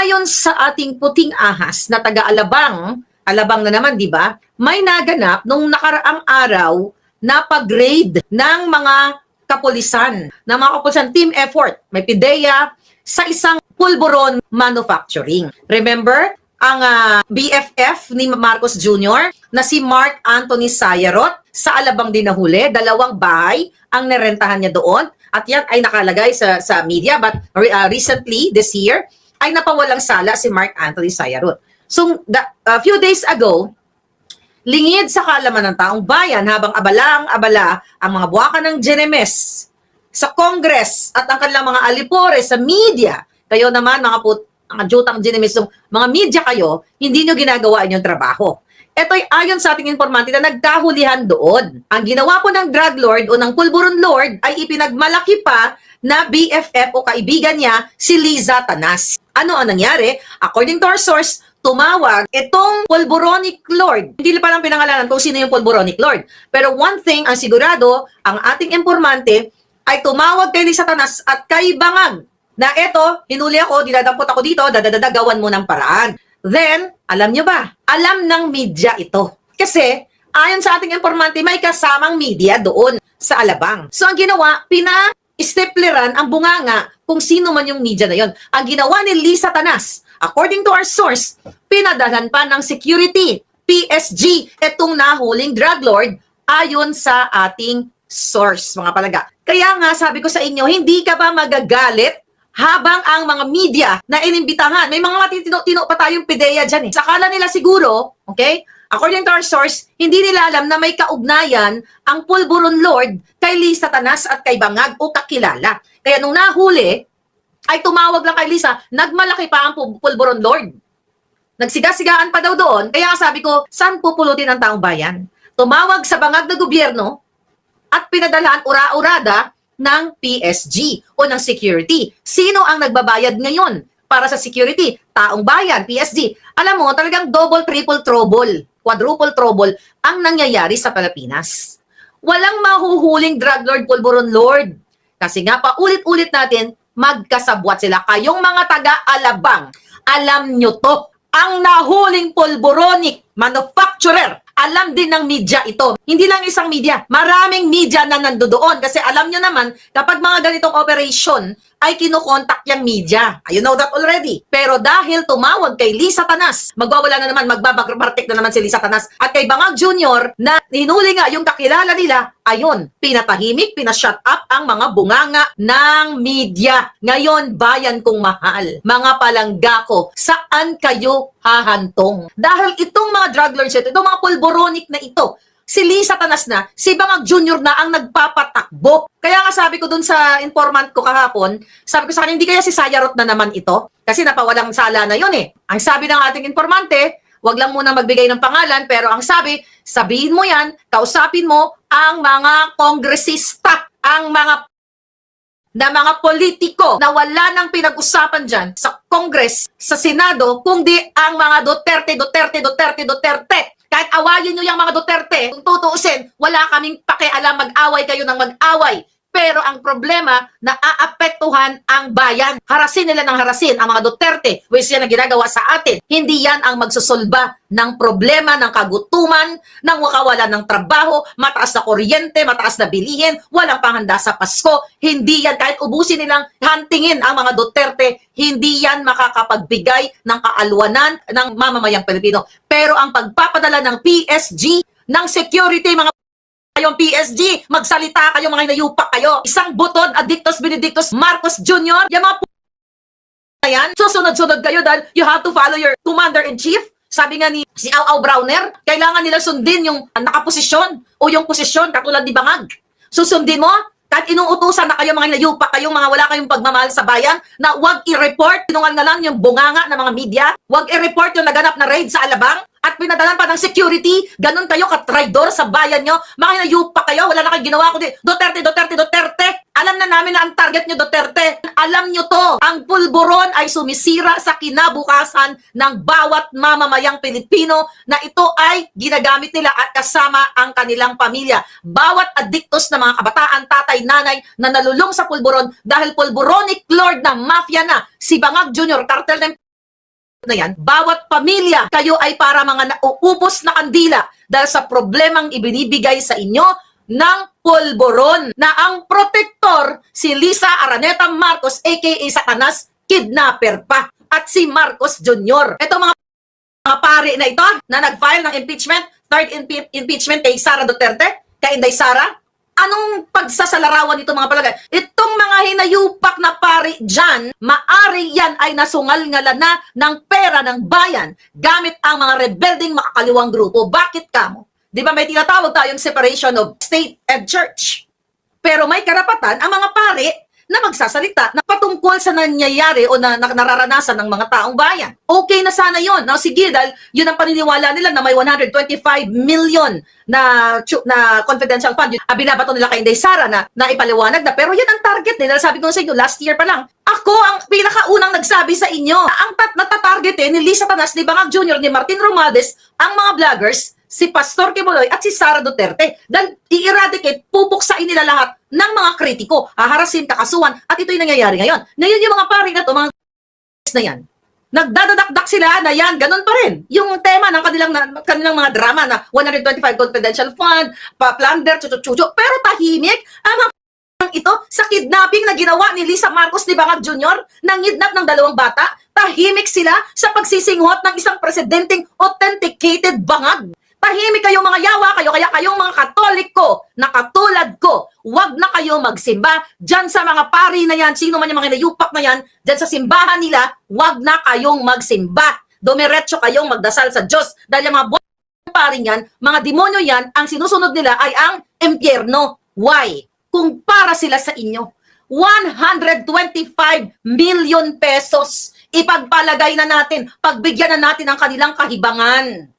ayon sa ating puting ahas na taga-Alabang, Alabang na naman, di ba? May naganap nung nakaraang araw na pag-raid ng mga kapulisan, team effort, may PIDEA, sa isang pulburon manufacturing. Remember, ang BFF ni Marcos Jr. na si Mark Anthony Sayarot sa Alabang din nahuli, 2 bahay ang nerentahan niya doon at yan ay nakalagay sa media, but recently, this year, ay napawalang sala si Mark Anthony Sayarot. So, a few days ago, lingid sa kaalaman ng taong bayan habang abala ang mga buwaka ng GNMS sa Congress at ang kanilang mga alipore sa media. Kayo naman, mga jutang GNMS, mga media kayo, hindi nyo ginagawa inyong trabaho. Ito'y ayon sa ating informante na nagkahulihan doon. Ang ginawa po ng drug lord o ng pulburon lord ay ipinagmalaki pa na BFF o kaibigan niya si Liza Tanas. Ano ang nangyari? According to our source, tumawag itong pulburonic lord. Hindi pa lang pinangalanan kung sino yung pulburonic lord. Pero one thing ang sigurado, ang ating informante ay tumawag kay Liza Tanas at kay Bangag na eto, hinuli ako, dinadampot ako dito, dadagawan mo ng paraan. Then, alam nyo ba? Alam ng media ito. Kasi, ayon sa ating informante, may kasamang media doon sa Alabang. So, ang ginawa, pina-stepleran ang bunganga kung sino man yung media na yon. Ang ginawa ni Liza Tanas, according to our source, pinadalan pa ng security, PSG, itong nahuling drug lord, ayon sa ating source, mga palaga. Kaya nga, sabi ko sa inyo, hindi ka ba magagalit habang ang mga media na inimbitahan, may mga matitino pa tayong PIDEA dyan eh. Sakala nila siguro, okay, according to our source, hindi nila alam na may kaugnayan ang pulburon lord kay Liza Tanas at kay Bangag o kakilala. Kaya nung nahuli, ay tumawag lang kay Liza, nagmalaki pa ang pulburon lord. Nagsiga-sigaan pa daw doon, kaya sabi ko, saan pupulutin ang taong bayan? Tumawag sa Bangag na gobyerno at pinadalaan ura-urada ng PSG o ng security. Sino ang nagbabayad ngayon para sa security? Taong bayan, PSG. Alam mo, talagang double, triple trouble, quadruple trouble ang nangyayari sa Pilipinas. Walang mahuhuling drug lord, pulburon lord. Kasi nga, paulit-ulit natin, magkasabwat sila. Kayong mga taga-Alabang, alam nyo to. Ang nahuling pulburonic manufacturer, alam din ng media ito. Hindi lang isang media, maraming media na nandoon. Kasi alam nyo naman, kapag mga ganitong operation, ay kinukontak yung media. You know that already. Pero dahil tumawag kay Liza Tanas, magwawala na naman, magbababartik na naman si Liza Tanas, at kay Bangag Jr. na hinuli nga yung kakilala nila, ayun, pinatahimik, pinashut up ang mga bunganga ng media. Ngayon, bayan kong mahal, mga palangga ko, saan kayo hahantong? Dahil itong mga drug lords ito, itong mga pulburonic na ito, si Liza Tanas na, si Bangag Jr. na ang nagpapatakbo. Kaya nga sabi ko dun sa informant ko kahapon, sabi ko sa kanya, hindi kaya si Sayarot na naman ito? Kasi napawalang sala na yun eh. Ang sabi ng ating informante, wag lang muna magbigay ng pangalan, pero ang sabi, sabihin mo yan, kausapin mo ang mga kongresista, ang mga politiko na wala nang pinag-usapan dyan sa Congress, sa Senado, kundi ang mga Duterte. Kahit awayin nyo yung mga Duterte, kung tutuusin, wala kaming pakialam, mag-away kayo ng mag-away. Pero ang problema, naaapektuhan ang bayan. Harasin nila ng harasin ang mga Duterte, which yan ang ginagawa sa atin. Hindi yan ang magsusolba ng problema, ng kagutuman, ng wakawalan ng trabaho, mataas na kuryente, mataas na bilihin, walang panghanda sa Pasko. Hindi yan, kahit ubusin nilang hantingin ang mga Duterte, hindi yan makakapagbigay ng kaalwanan ng mamamayang Pilipino. Pero ang pagpapadala ng PSG, ng security, mga kayong PSG, magsalita kayo, mga hinayupak kayo. Isang buton, Adictos Benedictus Marcos Jr., yung mga yan, susunod-sunod kayo dahil you have to follow your commander-in-chief. Sabi nga ni si Au Browner, kailangan nila sundin yung nakaposisyon o yung posisyon katulad ni Bangag. Susundin mo, kahit inuutusan na kayo, mga hinayupak kayong mga wala kayong pagmamahal sa bayan, na wag i-report, tinungal na lang yung bunganga ng mga media, wag i-report yung naganap na raid sa Alabang, at pinadalan pa ng security, ganun kayo katraidor sa bayan nyo, mga hinayupak kayo, wala na kayong ginawa kundi Duterte. Alam na namin na ang target nyo, Duterte. Alam nyo to, ang pulburon ay sumisira sa kinabukasan ng bawat mamamayang Pilipino na ito ay ginagamit nila at kasama ang kanilang pamilya. Bawat adiktos na mga kabataan, tatay, nanay na nalulong sa pulburon dahil pulburonic lord na mafia na si Bangag Jr., cartel ng na yan, bawat pamilya, kayo ay para mga nauubos na kandila dahil sa problemang ibinibigay sa inyo ng pulburon na ang protector si Lisa Araneta Marcos aka Satanas kidnapper pa at si Marcos Jr. Ito mga pari na ito na nag-file ng impeachment, third impeachment kay Sara Duterte, kay Inday Sara. Anong pagsasalarawan nito mga palagay? Itong mga hinayupak na pari dyan, maari yan ay nasungal-ngalan na ng pera ng bayan gamit ang mga rebelding makakaliwang grupo. Bakit kamo? Di ba may tinatawag tayong separation of state and church? Pero may karapatan ang mga pari na magsasalita na patungkol sa nangyayari o na nararanasan ng mga taong bayan. Okay na sana yon. Now, sige, dahil yun ang paniniwala nila na may 125 million na confidential fund. Binabato nila kay Inday Sara na ipaliwanag na. Pero yan ang target nila. Sabi ko sa inyo, last year pa lang. Ako ang pinakaunang nagsabi sa inyo. Ang natatarget ni Lisa Tanas, ni Bangag Jr., ni Martin Romualdez, ang mga vloggers, si Pastor Kibuloy at si Sara Duterte. Dahil i-eradicate, pupuksain nila lahat ng mga kritiko, haharasin, kakasuhan, at ito'y nangyayari ngayon. Ngayon yung mga pari na to, mga na yan, nagdadadakdak sila na yan, ganun pa rin. Yung tema ng kanilang mga drama na 125 confidential fund, plunder, chuchu-chuchu, pero tahimik ang mga ito sa kidnapping na ginawa ni Lisa Marcos ni Bangag Jr. nang ngidnap ng 2 bata, tahimik sila sa pagsisinghot ng isang presidenteng authenticated bangag. Tahimik kayong mga yawa kayo, kaya kayong mga Katoliko na katulad ko, wag na kayo magsimba dyan sa mga pari na yan, sino man yung mga hinayupak na yan, dyan sa simbahan nila, wag na kayong magsimba. Dumiretso kayong magdasal sa Diyos dahil yung mga pari yan, mga demonyo yan, ang sinusunod nila ay ang impyerno. Why? Kung para sila sa inyo, 125 million pesos ipagpalagay na natin, pagbigyan na natin ang kanilang kahibangan.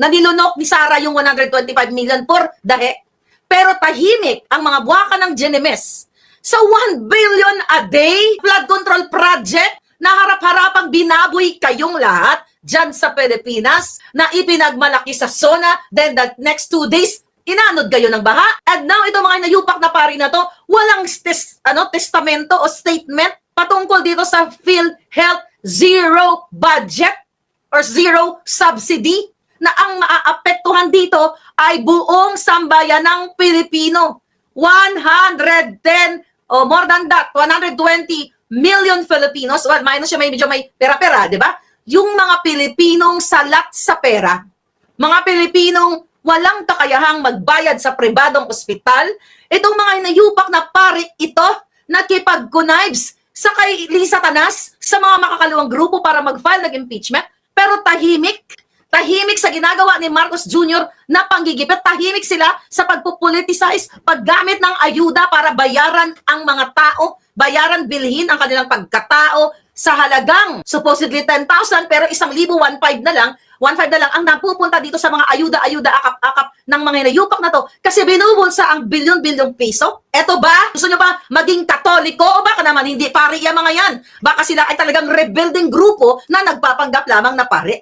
Nanilunok ni Sara yung 125 million for dahe. Pero tahimik ang mga buwaka ng GNMS sa 1 billion a day flood control project na harap-harapang binaboy kayong lahat dyan sa Pilipinas na ipinagmalaki sa SONA, then the next 2 days, inanod kayo ng baha. And now, ito mga nayupak na pari na to, walang testamento o statement patungkol dito sa PhilHealth zero budget or zero subsidy na ang maaapektuhan dito ay buong sambayan ng Pilipino. 110 o more than that, 120 million Filipinos, well, minus siya medyo may pera-pera, di ba? Yung mga Pilipinong salat sa pera, mga Pilipinong walang kakayahang magbayad sa pribadong ospital, itong mga inayupak na pari ito, nakipag-connives sa kay Lisa Tanas, sa mga makakaluwang grupo para mag-file ng impeachment, pero tahimik sa ginagawa ni Marcos Jr. na panggigipit, tahimik sila sa pagpupoliticize, paggamit ng ayuda para bayaran ang mga tao, bayaran bilhin ang kanilang pagkatao sa halagang supposedly 10,000 pero 1,000, 1,500 na lang, 1,500 na lang ang napupunta dito sa mga ayuda-ayuda, akap-akap ng mga hinayupak na to kasi binubulsa ang bilyon-bilyong piso. Eto ba? Gusto nyo ba maging Katoliko o baka naman hindi pari yung mga yan? Baka sila ay talagang rebuilding grupo na nagpapanggap lamang na pari.